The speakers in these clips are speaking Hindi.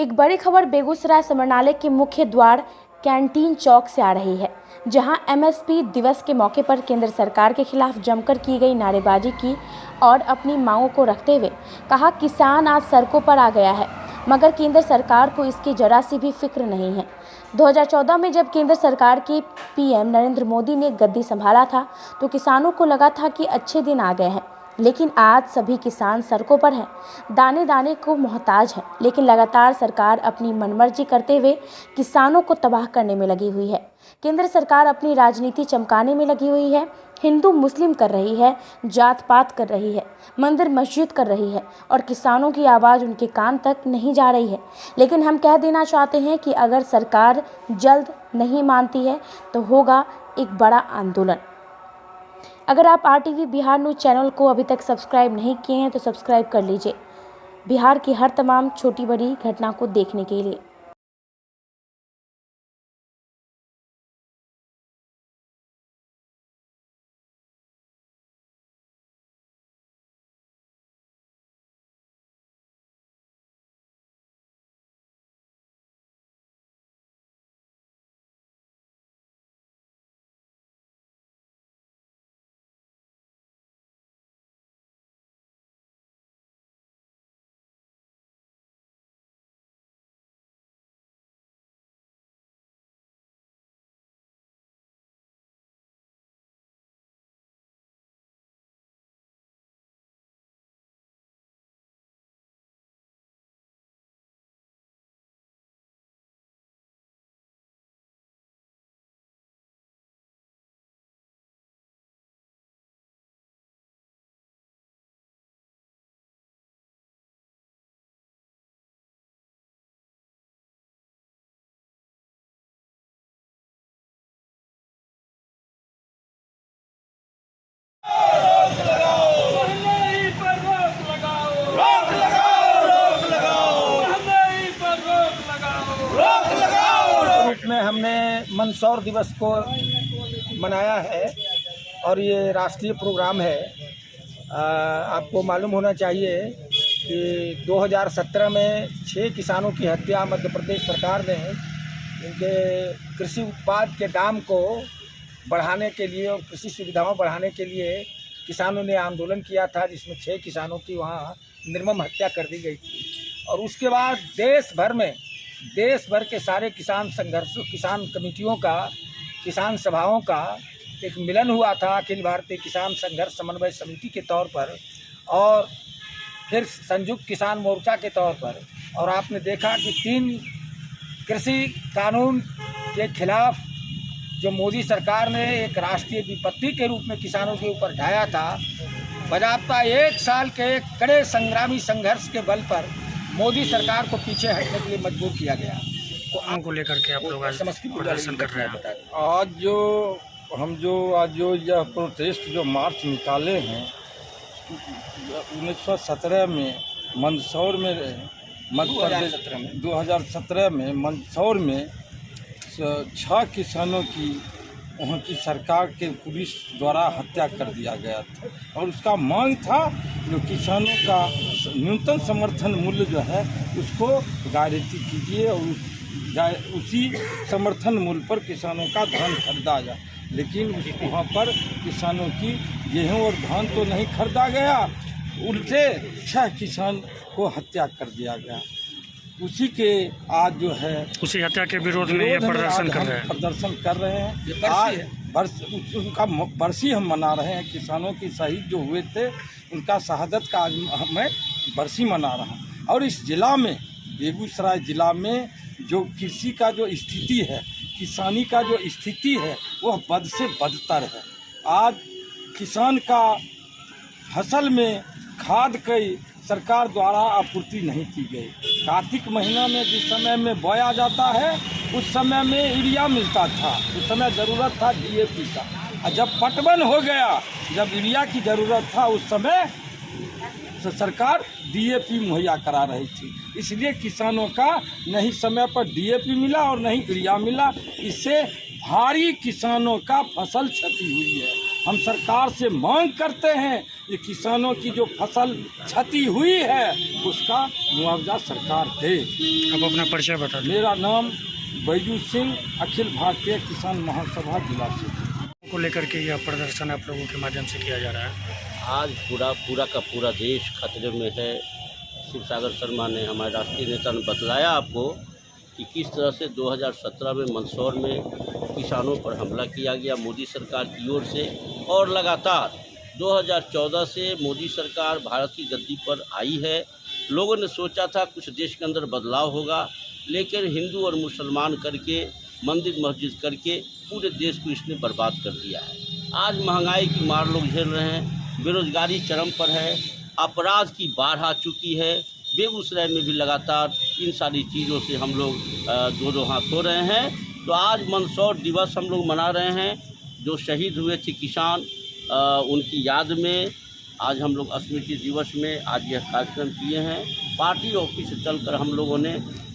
एक बड़ी खबर बेगूसराय समरणालय के मुख्य द्वार कैंटीन चौक से आ रही है, जहां एमएसपी दिवस के मौके पर केंद्र सरकार के खिलाफ जमकर की गई नारेबाजी की और अपनी मांगों को रखते हुए कहा, किसान आज सड़कों पर आ गया है, मगर केंद्र सरकार को इसकी जरा सी भी फिक्र नहीं है। 2014 में जब केंद्र सरकार के पीएम नरेंद्र मोदी ने गद्दी संभाला था तो किसानों को लगा था कि अच्छे दिन आ गए हैं, लेकिन आज सभी किसान सड़कों पर हैं, दाने दाने को मोहताज हैं। लेकिन लगातार सरकार अपनी मनमर्जी करते हुए किसानों को तबाह करने में लगी हुई है। केंद्र सरकार अपनी राजनीति चमकाने में लगी हुई है, हिंदू मुस्लिम कर रही है, जात पात कर रही है, मंदिर मस्जिद कर रही है और किसानों की आवाज़ उनके कान तक नहीं जा रही है। लेकिन हम कह देना चाहते हैं कि अगर सरकार जल्द नहीं मानती है तो होगा एक बड़ा आंदोलन। अगर आप आरटीवी बिहार न्यूज़ चैनल को अभी तक सब्सक्राइब नहीं किए हैं तो सब्सक्राइब कर लीजिए, बिहार की हर तमाम छोटी बड़ी घटना को देखने के लिए। में हमने मंदसौर दिवस को मनाया है और ये राष्ट्रीय प्रोग्राम है। आपको मालूम होना चाहिए कि 2017 में 6 किसानों की हत्या मध्य प्रदेश सरकार ने इनके कृषि उत्पाद के दाम को बढ़ाने के लिए और कृषि सुविधाओं बढ़ाने के लिए किसानों ने आंदोलन किया था, जिसमें 6 किसानों की वहाँ निर्मम हत्या कर दी गई थी। और उसके बाद देश भर के सारे किसान संघर्ष, किसान कमेटियों का, किसान सभाओं का एक मिलन हुआ था अखिल भारतीय किसान संघर्ष समन्वय समिति के तौर पर और फिर संयुक्त किसान मोर्चा के तौर पर। और आपने देखा कि 3 कृषि कानून के खिलाफ जो मोदी सरकार ने एक राष्ट्रीय विपत्ति के रूप में किसानों के ऊपर ढाया था, बजाबता 1 साल के कड़े संग्रामी संघर्ष के बल पर मोदी सरकार को पीछे हटने के लिए मजबूर किया गया। तो को लेकर के आप लोग प्रदर्शन कर रहे हैं। आज जो यह प्रोटेस्ट जो मार्च निकाले हैं 1917 में मंदसौर में, मध्य प्रदेश 2017 में मंदसौर में 6 किसानों की वहाँ की सरकार के पुलिस द्वारा हत्या कर दिया गया था और उसका मांग था जो किसानों का न्यूनतम समर्थन मूल्य जो है उसको गारंटी कीजिए और उसी समर्थन मूल्य पर किसानों का धान खरीदा जाए। लेकिन वहाँ पर किसानों की गेहूँ और धान तो नहीं खरीदा गया, उल्टे 6 किसान को हत्या कर दिया गया। उसी के आज जो है उसी हत्या के विरोध में ये प्रदर्शन कर रहे हैं। आज उनका बरसी हम मना रहे हैं। किसानों की शहीद जो हुए थे उनका शहादत का आज मैं बरसी मना रहा हूँ। और इस जिला में, बेगूसराय जिला में जो कृषि का जो स्थिति है, किसानी का जो स्थिति है, वह बद से बदतर है। आज किसान का फसल में खाद की सरकार द्वारा आपूर्ति नहीं की गई। कार्तिक महीना में जिस समय में बोया जाता है उस समय में यूरिया मिलता था, उस समय ज़रूरत था डीएपी का। और जब पटवन हो गया, जब यूरिया की ज़रूरत था, उस समय सरकार डीएपी मुहैया करा रही थी। इसलिए किसानों का नहीं समय पर डीएपी मिला और नहीं यूरिया मिला। इससे भारी किसानों का फसल क्षति हुई है। हम सरकार से मांग करते हैं ये किसानों की जो फसल क्षति हुई है उसका मुआवजा सरकार दे। अब अपना परिचय बता दें। मेरा नाम बैजू सिंह, अखिल भारतीय किसान महासभा जिला से को लेकर के यह प्रदर्शन आप लोगों के माध्यम से किया जा रहा है। आज पूरा का पूरा देश खतरे में है। शिव सागर शर्मा ने, हमारे राष्ट्रीय नेता ने बतलाया आपको कि किस तरह से 2017 में मंदसौर में किसानों पर हमला किया गया मोदी सरकार की ओर से, और लगातार 2014 से मोदी सरकार भारत की गद्दी पर आई है। लोगों ने सोचा था कुछ देश के अंदर बदलाव होगा, लेकिन हिंदू और मुसलमान करके, मंदिर मस्जिद करके पूरे देश को इसने बर्बाद कर दिया है। आज महंगाई की मार लोग झेल रहे हैं, बेरोजगारी चरम पर है, अपराध की बाढ़ आ चुकी है। बेगूसराय में भी लगातार इन सारी चीज़ों से हम लोग दो हाथ धो रहे हैं। तो आज मंदसौर दिवस हम लोग मना रहे हैं। जो शहीद हुए थे किसान, उनकी याद में आज हम लोग स्मृति दिवस में आज यह कार्यक्रम किए हैं। पार्टी ऑफिस से चलकर हम लोगों ने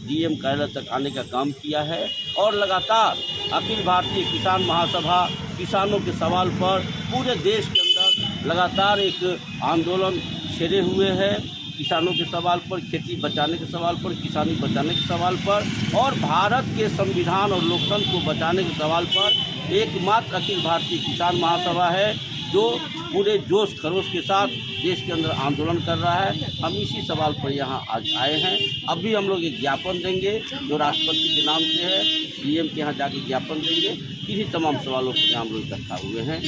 डीएम कार्यालय तक आने का काम किया है, और लगातार अखिल भारतीय किसान महासभा किसानों के सवाल पर पूरे देश के अंदर लगातार एक आंदोलन छेड़े हुए है। किसानों के सवाल पर, खेती बचाने के सवाल पर, किसानी बचाने के सवाल पर, और भारत के संविधान और लोकतंत्र को बचाने के सवाल पर एकमात्र अखिल भारतीय किसान महासभा है जो पूरे जोश खरोश के साथ देश के अंदर आंदोलन कर रहा है। हम इसी सवाल पर यहाँ आज आए हैं। अभी हम लोग एक ज्ञापन देंगे जो राष्ट्रपति के नाम से है, डीएम के यहाँ जाके ज्ञापन देंगे। इन्हीं तमाम सवालों पर हम लोग इकट्ठा हुए हैं।